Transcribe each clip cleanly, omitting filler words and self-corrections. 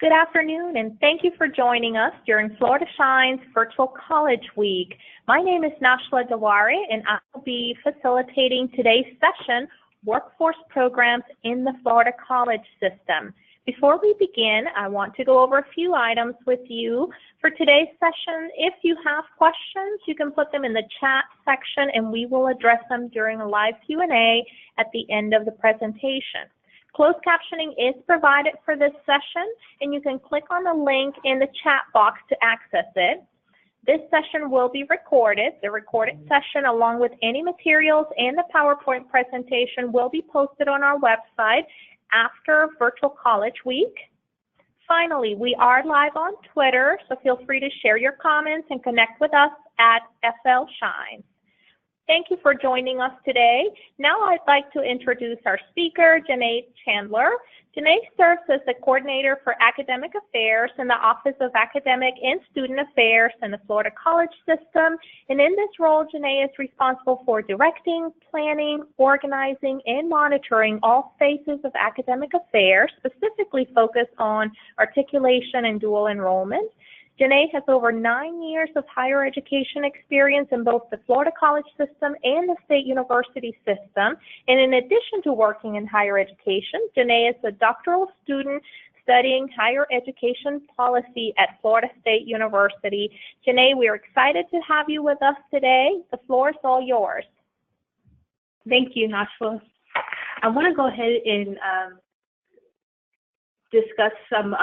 Good afternoon, and thank you for joining us during Florida Shine's Virtual College Week. My name is Nashla Dawari, and I will be facilitating today's session, Workforce Programs in the Florida College System. Before we begin, I want to go over a few items with you for today's session. If you have questions, you can put them in the chat section, and we will address them during a live Q&A at the end of the presentation. Closed captioning is provided for this session, and you can click on the link in the chat box to access it. This session will be recorded. The recorded session, along with any materials and the PowerPoint presentation, will be posted on our website after Virtual College Week. Finally, we are live on Twitter, so feel free to share your comments and connect with us at FL Shine. Thank you for joining us today. Now I'd like to introduce our speaker, Janae Chandler. Janae serves as the Coordinator for Academic Affairs in the Office of Academic and Student Affairs in the Florida College System. And in this role, Janae is responsible for directing, planning, organizing, and monitoring all phases of academic affairs, specifically focused on articulation and dual enrollment. Janae has over 9 years of higher education experience in both the Florida College System and the State University System. And in addition to working in higher education, Janae is a doctoral student studying higher education policy at Florida State University. Janae, we are excited to have you with us today. The floor is all yours. Thank you, Nashla. I want to go ahead and discuss some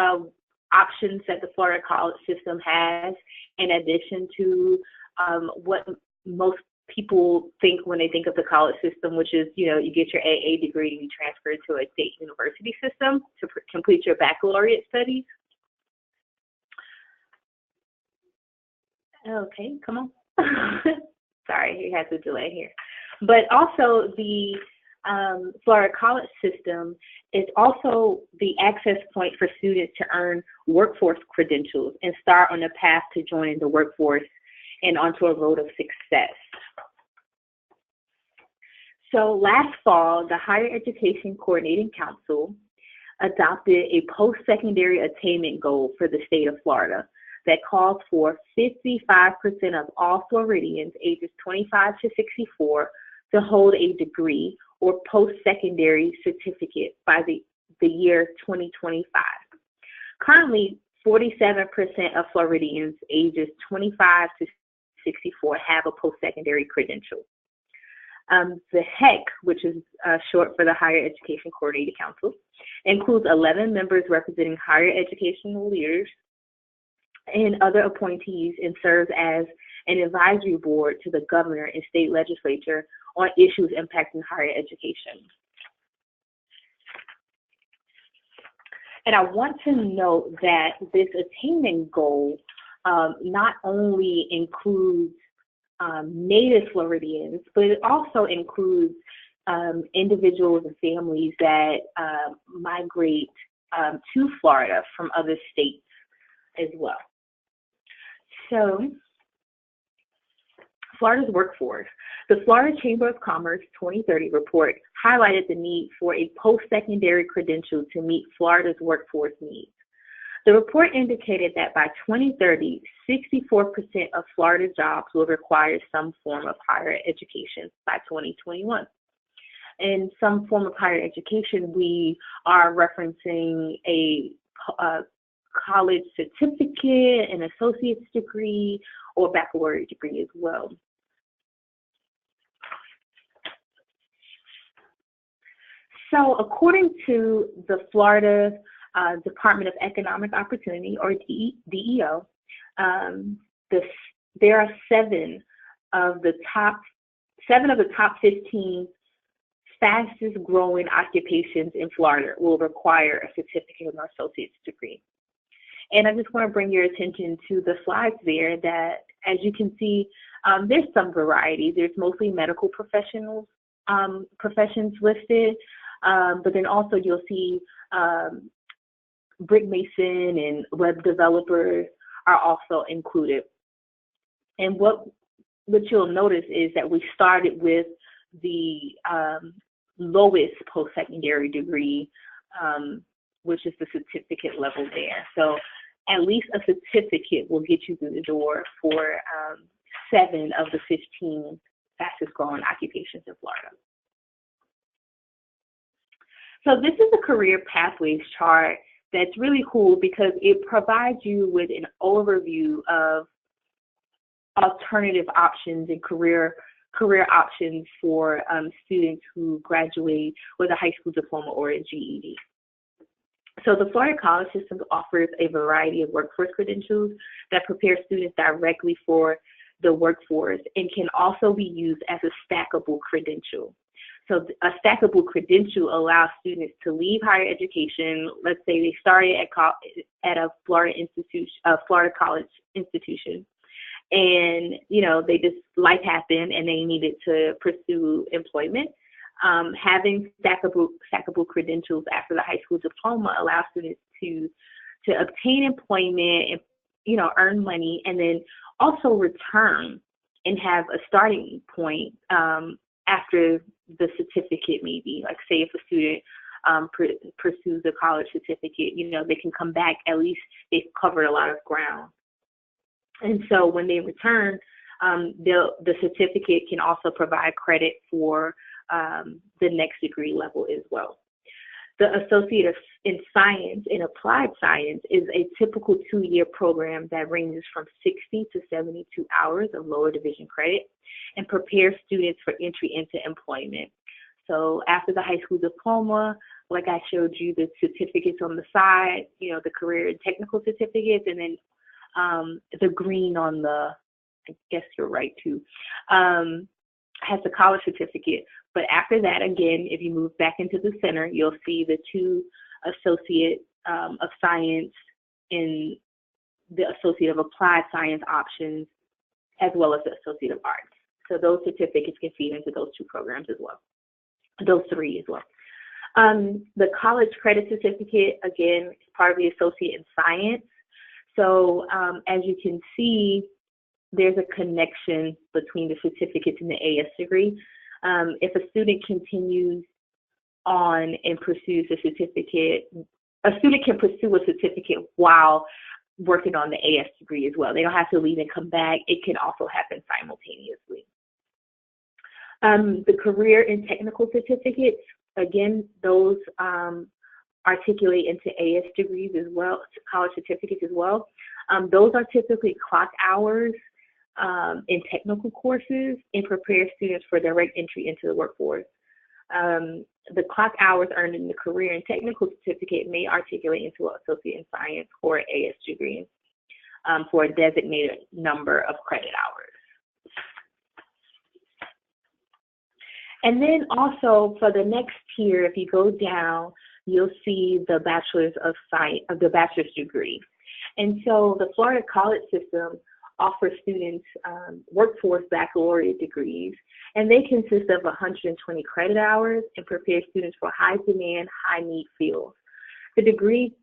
options that the Florida College System has, in addition to what most people think when they think of the college system, which is, you get your AA degree and you transfer to a state university system to complete your baccalaureate studies. Okay, come on. Sorry, you had the delay here. But also the Florida College System is also the access point for students to earn workforce credentials and start on the path to joining the workforce and onto a road of success. So last fall, the Higher Education Coordinating Council adopted a post-secondary attainment goal for the state of Florida that calls for 55% of all Floridians ages 25 to 64 to hold a degree or post-secondary certificate by the year 2025. Currently, 47% of Floridians ages 25 to 64 have a post-secondary credential. The HEC, which is short for the Higher Education Coordinating Council, includes 11 members representing higher educational leaders and other appointees, and serves as an advisory board to the governor and state legislature on issues impacting higher education. And I want to note that this attainment goal not only includes native Floridians, but it also includes individuals and families that migrate to Florida from other states as well. So, Florida's workforce. The Florida Chamber of Commerce 2030 report highlighted the need for a post-secondary credential to meet Florida's workforce needs. The report indicated that by 2030, 64% of Florida's jobs will require some form of higher education by 2021. In some form of higher education, we are referencing a college certificate, an associate's degree, or baccalaureate degree as well. So according to the Florida Department of Economic Opportunity, or DEO, there are seven of the top 15 fastest growing occupations in Florida will require a certificate or associate's degree. And I just want to bring your attention to the slides there that, as you can see, there's some variety. There's mostly medical professions listed, but then also you'll see brick mason and web developers are also included. And what you'll notice is that we started with the lowest post-secondary degree which is the certificate level there. So at least a certificate will get you through the door for 7 of the 15 fastest growing occupations in Florida. So this is a career pathways chart that's really cool because it provides you with an overview of alternative options and career options for students who graduate with a high school diploma or a GED. So the Florida College System offers a variety of workforce credentials that prepare students directly for the workforce and can also be used as a stackable credential. So a stackable credential allows students to leave higher education. Let's say they started at a Florida college institution, and they just, life happened and they needed to pursue employment. Having stackable credentials after the high school diploma allows students to obtain employment and earn money, and then also return and have a starting point after the certificate, maybe. Like, say if a student pursues a college certificate, they can come back, at least they've covered a lot of ground. And so when they return, the certificate can also provide credit for the next degree level as well. The Associate in Science and Applied Science is a typical 2-year program that ranges from 60 to 72 hours of lower division credit and prepares students for entry into employment. So after the high school diploma, like I showed you, the certificates on the side, the career and technical certificates, and then the green on the, I guess you're right too, has the college certificate. But after that, again, if you move back into the center, you'll see the 2 Associate of Science and the Associate of Applied Science options, as well as the Associate of Arts. So those certificates can feed into those 2 programs as well, those 3 as well. The college credit certificate, again, is part of the Associate in Science. So as you can see, there's a connection between the certificates and the AS degree. If a student continues on and pursues a certificate, a student can pursue a certificate while working on the AS degree as well. They don't have to leave and come back. It can also happen simultaneously. The career and technical certificates, again, those articulate into AS degrees as well, college certificates as well. Those are typically clock hours in technical courses and prepare students for direct entry into the workforce. The clock hours earned in the career and technical certificate may articulate into an Associate in Science or AS degree for a designated number of credit hours. And then also for the next tier, if you go down, you'll see the Bachelor's of Science, the bachelor's degree. And so the Florida College System offers students workforce baccalaureate degrees, and they consist of 120 credit hours and prepare students for high demand, high need fields. The degree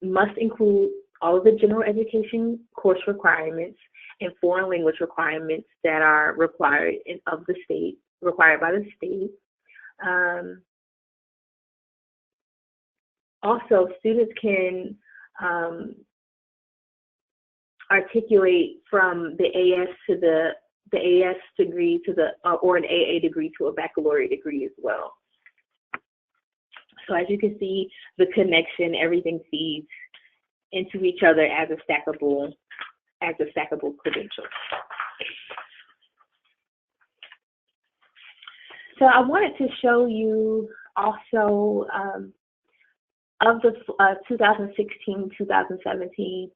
must include all of the general education course requirements and foreign language requirements that are required by the state. Also, students can articulate from the AS to the AS degree to or an AA degree to a baccalaureate degree as well. So as you can see, the connection, everything feeds into each other as a stackable credential. So I wanted to show you also of the 2016-2017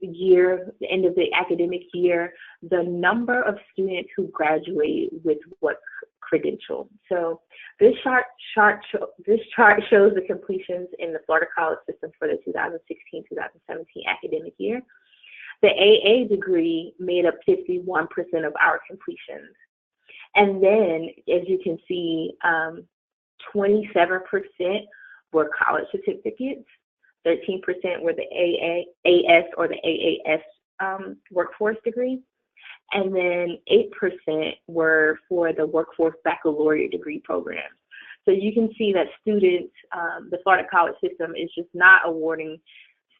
year, the end of the academic year, the number of students who graduate with what credential. So this chart shows the completions in the Florida College System for the 2016-2017 academic year. The AA degree made up 51% of our completions. And then, as you can see, 27% were college certificates, 13% were the AS or the AAS workforce degree, and then 8% were for the workforce baccalaureate degree program. So you can see that students, the Florida college system is just not awarding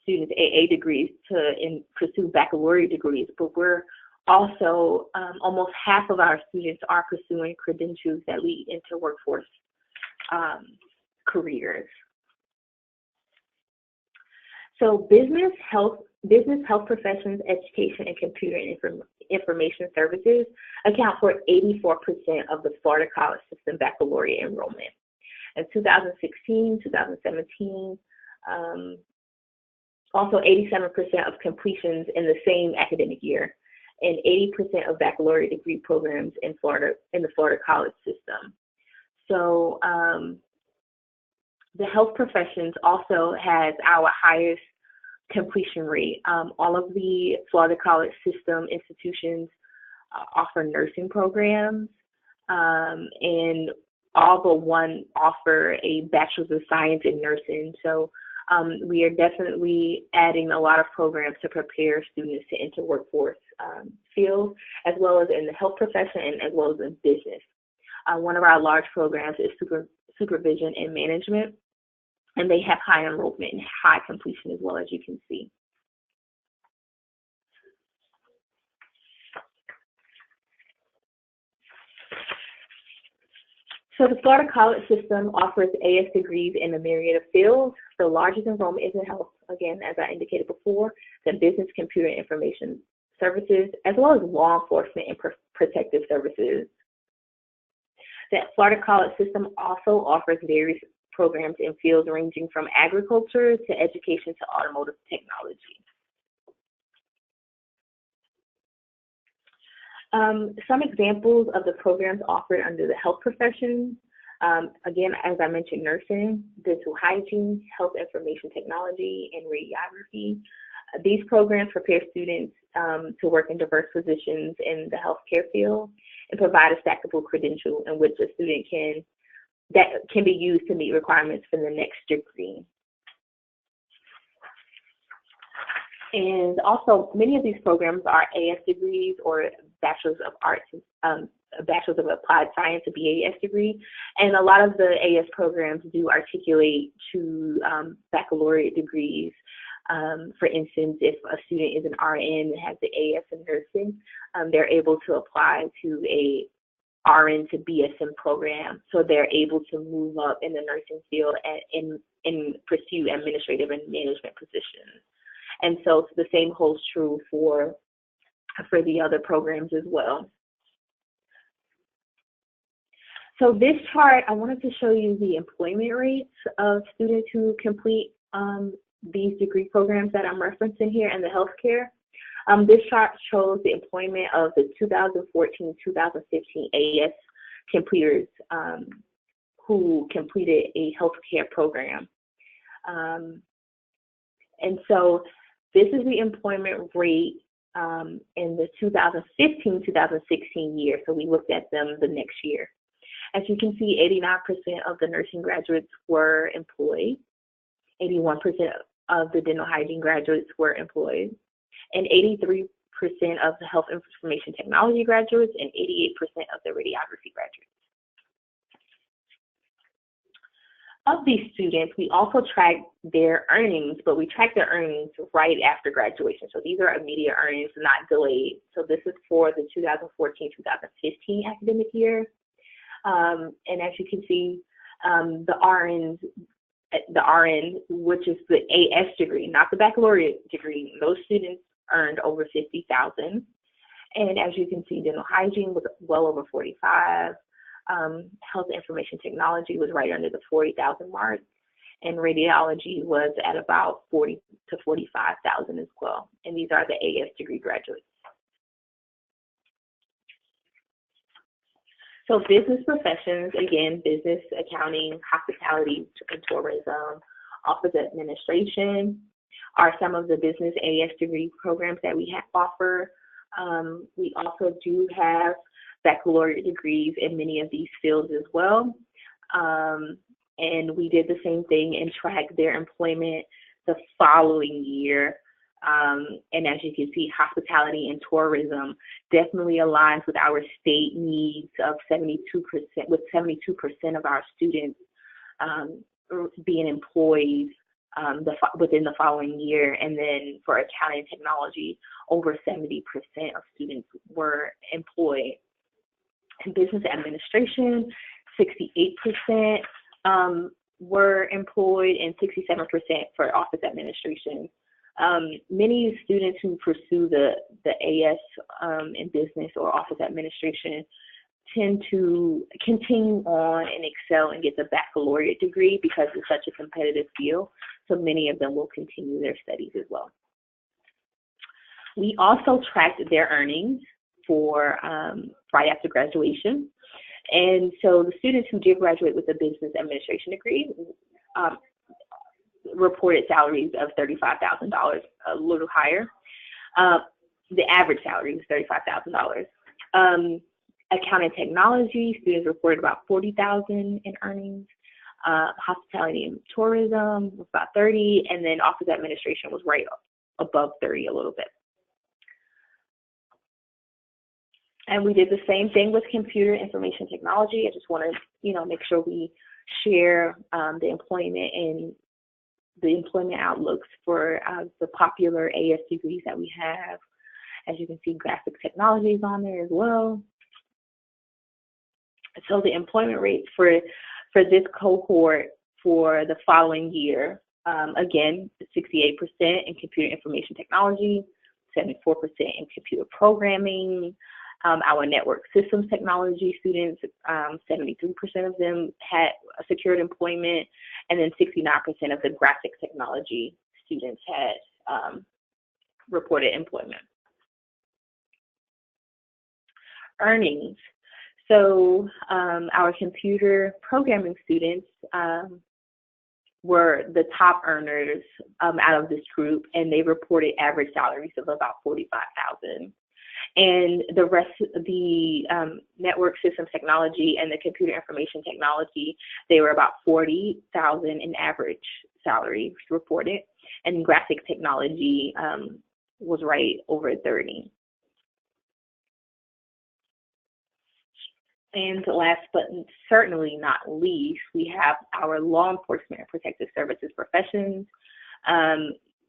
students AA degrees to pursue baccalaureate degrees, but we're also, almost half of our students are pursuing credentials that lead into workforce careers. So business, health professions, education, and computer and information services account for 84% of the Florida college system baccalaureate enrollment. In 2016, 2017, also 87% of completions in the same academic year, and 80% of baccalaureate degree programs in the Florida college system. So the health professions also has our highest completion rate. All of the Florida college system institutions offer nursing programs, and all but one offer a bachelor's of science in nursing. So we are definitely adding a lot of programs to prepare students to enter workforce fields, as well as in the health profession and as well as in business. One of our large programs is supervision and management, and they have high enrollment and high completion as well, as you can see. So the Florida college system offers AS degrees in a myriad of fields. The largest enrollment is in health, again, as I indicated before, then business, computer, and information services, as well as law enforcement and protective services. The Florida college system also offers various programs in fields ranging from agriculture to education to automotive technology. Some examples of the programs offered under the health professions, again, as I mentioned, nursing, dental hygiene, health information technology, and radiography. These programs prepare students to work in diverse positions in the healthcare field and provide a stackable credential in which a student can be used to meet requirements for the next degree. And also, many of these programs are AS degrees or Bachelor's of Arts, a Bachelor's of Applied Science, a BAS degree. And a lot of the AS programs do articulate to baccalaureate degrees. For instance, if a student is an RN and has the AS in nursing, they're able to apply to a RN to BSN program. So they're able to move up in the nursing field and pursue administrative and management positions. And so the same holds true for the other programs as well. So this chart, I wanted to show you the employment rates of students who complete these degree programs that I'm referencing here in the healthcare. This chart shows the employment of the 2014-2015 AS completers who completed a healthcare program. And so this is the employment rate in the 2015-2016 year. So we looked at them the next year. As you can see, 89% of the nursing graduates were employed, 81% of the dental hygiene graduates were employed, and 83% of the health information technology graduates, and 88% of the radiography graduates. Of these students, we also track their earnings, but we track their earnings right after graduation. So these are immediate earnings, not delayed. So this is for the 2014-2015 academic year. And as you can see, the RN, which is the AS degree, not the baccalaureate degree, those students earned over $50,000. And as you can see, dental hygiene was well over $45,000. Health information technology was right under the $40,000 mark, and radiology was at about $40,000 to $45,000 as well. And these are the AS degree graduates. So business professions, again, business, accounting, hospitality, and tourism, office administration are some of the business AS degree programs that we offer. We also do have baccalaureate degrees in many of these fields as well. And we did the same thing and tracked their employment the following year And as you can see, hospitality and tourism definitely aligns with our state needs of 72%, with 72% of our students being employed within the following year. And then for accounting and technology, over 70% of students were employed. In business administration, 68% were employed and 67% for office administration. Many students who pursue the AS in business or office administration tend to continue on and excel and get the baccalaureate degree because it's such a competitive field. So many of them will continue their studies as well. We also tracked their earnings for right after graduation. And so the students who did graduate with a business administration degree reported salaries of $35,000, a little higher. The average salary was $35,000. Accounting technology, students reported about $40,000 in earnings. Hospitality and tourism was about $30,000, and then office administration was right above $30,000 a little bit. And we did the same thing with computer information technology. I just want to, make sure we share the employment and the employment outlooks for the popular AS degrees that we have. As you can see, graphic technology is on there as well. So the employment rates for this cohort for the following year, again, 68% in computer information technology, 74% in computer programming. Our network systems technology students, 73% of them had secured employment, and then 69% of the graphic technology students had reported employment. Earnings. So our computer programming students were the top earners out of this group, and they reported average salaries of about $45,000. And the rest of the network systems technology and the computer information technology, they were about $40,000 in average salaries reported, and graphic technology was right over $30,000. And last but certainly not least, we have our law enforcement and protective services professions.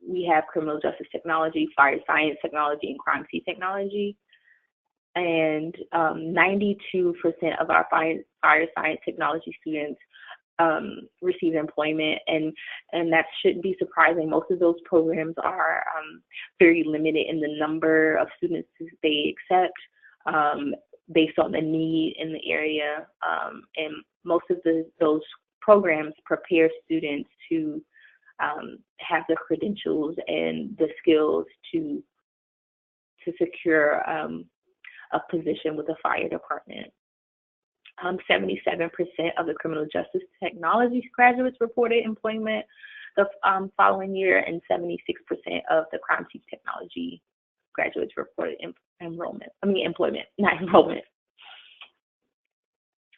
We have criminal justice technology, fire science technology, and crime scene technology. And 92% of our fire science technology students receive employment, and that shouldn't be surprising. Most of those programs are very limited in the number of students they accept based on the need in the area. And most of those programs prepare students to have the credentials and the skills to secure a position with the fire department. 77% of the criminal justice technology graduates reported employment the following year, and 76% of the crime scene technology graduates reported employment, not enrollment.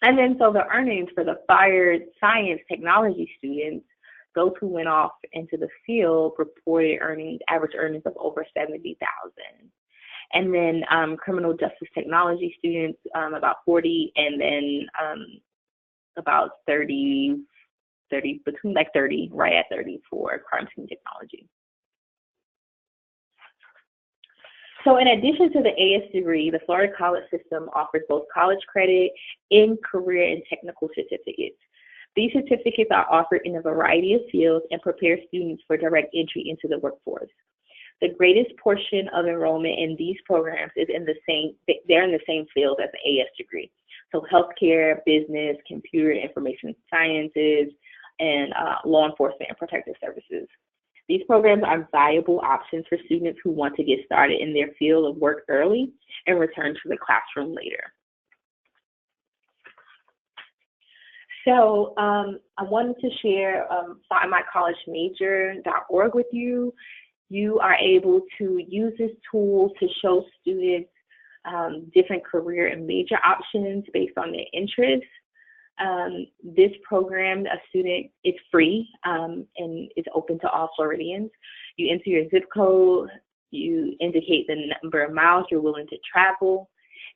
And then so the earnings for the fire science technology students, those who went off into the field, reported average earnings of over $70,000. And then criminal justice technology students, about 40, and then about 30, between like 30, right at 30 for crime scene technology. So in addition to the AS degree, the Florida college system offers both college credit and career and technical certificates. These certificates are offered in a variety of fields and prepare students for direct entry into the workforce. The greatest portion of enrollment in these programs is they're in the same field as the AS degree. So healthcare, business, computer information sciences, and law enforcement and protective services. These programs are valuable options for students who want to get started in their field of work early and return to the classroom later. So I wanted to share findmycollegemajor.org with you. You are able to use this tool to show students different career and major options based on their interests. This program, it's free and is open to all Floridians. You enter your zip code, you indicate the number of miles you're willing to travel,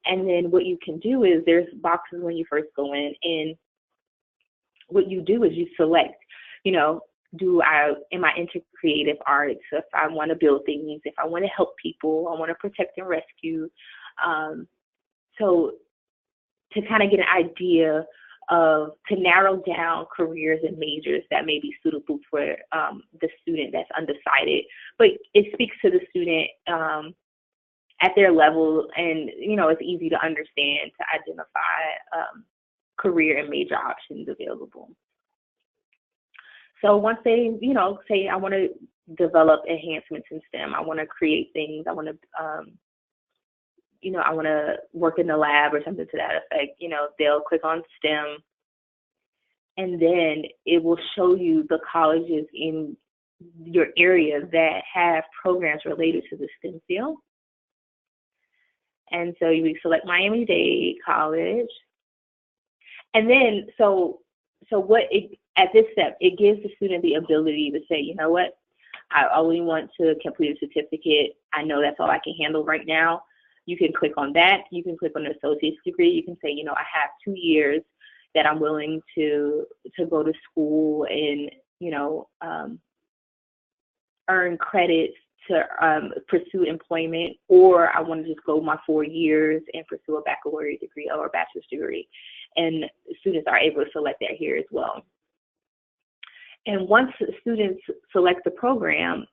and then what you can do is there's boxes when you first go in, and what you do is you select, you know, am I into creative arts? So if I want to build things, if I want to help people, I want to protect and rescue. So to kind of get an idea to narrow down careers and majors that may be suitable for the student that's undecided, but it speaks to the student at their level, and you know, it's easy to understand to identify career and major options available. So once they, you know, say I want to develop enhancements in STEM, I want to create things, I want to you know, I want to work in the lab or something to that effect, you know, they'll click on STEM, and then it will show you the colleges in your area that have programs related to the STEM field. And so you select Miami-Dade College. And then, at this step, it gives the student the ability to say, you know what, I only want to complete a certificate. I know that's all I can handle right now. You can click on that. You can click on an associate's degree. You can say, you know, I have 2 years that I'm willing to go to school and, you know, earn credits to pursue employment, or I want to just go my 4 years and pursue a baccalaureate degree or a bachelor's degree. And students are able to select that here as well. And once students select the program,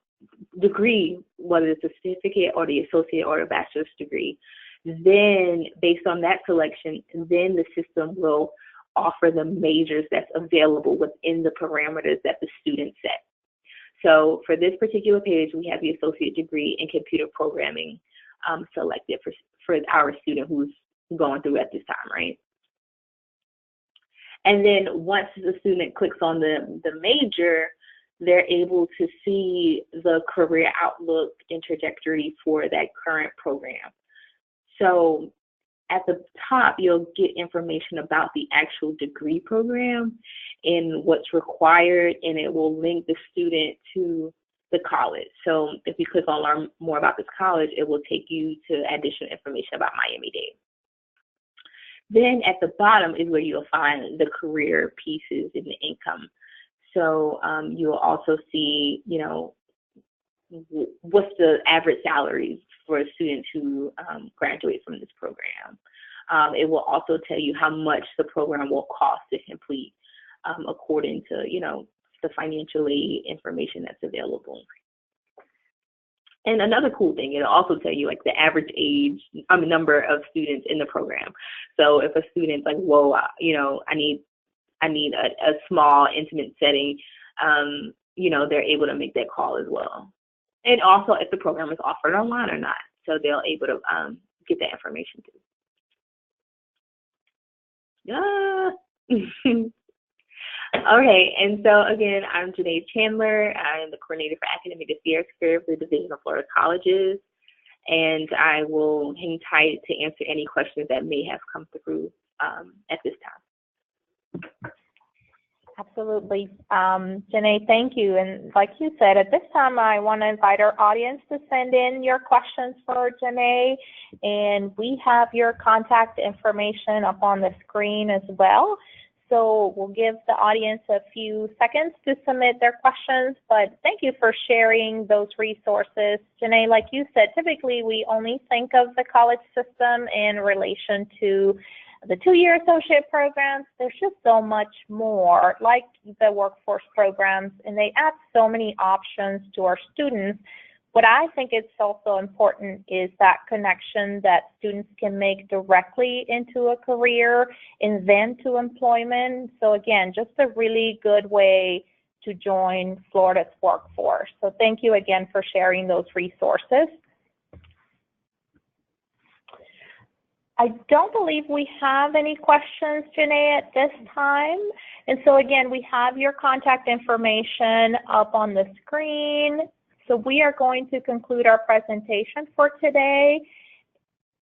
degree, whether it's a certificate or the associate or a bachelor's degree, then based on that selection, then the system will offer the majors that's available within the parameters that the student set. So for this particular page, we have the associate degree in computer programming selected for our student who's going through at this time, right? And then once the student clicks on the major, they're able to see the career outlook and trajectory for that current program. So at the top, you'll get information about the actual degree program and what's required, and it will link the student to the college. So if you click on learn more about this college, it will take you to additional information about Miami-Dade. Then at the bottom is where you'll find the career pieces and the income. So you'll also see, you know, what's the average salaries for students who graduate from this program. It will also tell you how much the program will cost to complete according to, you know, the financial aid information that's available. And another cool thing, it'll also tell you like the average age, number of students in the program. So if a student's like, whoa, you know, I need a small, intimate setting, you know, they're able to make that call as well. And also if the program is offered online or not. So they'll able to get that information too. Okay, and so again, I'm Janae Chandler. I am the coordinator for Academic Affairs here for the Division of Florida Colleges, and I will hang tight to answer any questions that may have come through at this time. Absolutely. Janae, thank you. And like you said, at this time, I want to invite our audience to send in your questions for Janae, and we have your contact information up on the screen as well. So we'll give the audience a few seconds to submit their questions, but thank you for sharing those resources. Janae, like you said, typically we only think of the college system in relation to the 2-year associate programs. There's just so much more, like the workforce programs, and they add so many options to our students. What I think is also important is that connection that students can make directly into a career and then to employment. So again, just a really good way to join Florida's workforce. So thank you again for sharing those resources. I don't believe we have any questions, Janae, at this time. And so again, we have your contact information up on the screen. So we are going to conclude our presentation for today.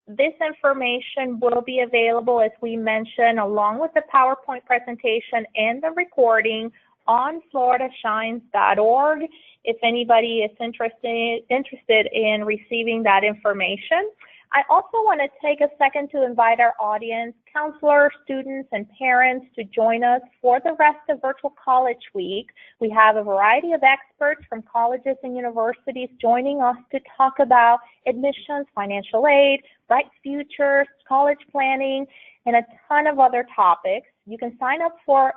This information will be available, as we mentioned, along with the PowerPoint presentation and the recording on floridashines.org if anybody is interested in receiving that information. I also want to take a second to invite our audience, counselors, students, and parents to join us for the rest of Virtual College Week. We have a variety of experts from colleges and universities joining us to talk about admissions, financial aid, bright futures, college planning, and a ton of other topics. You can sign up for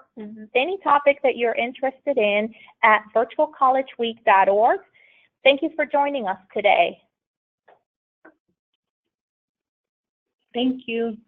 any topic that you're interested in at virtualcollegeweek.org. Thank you for joining us today. Thank you.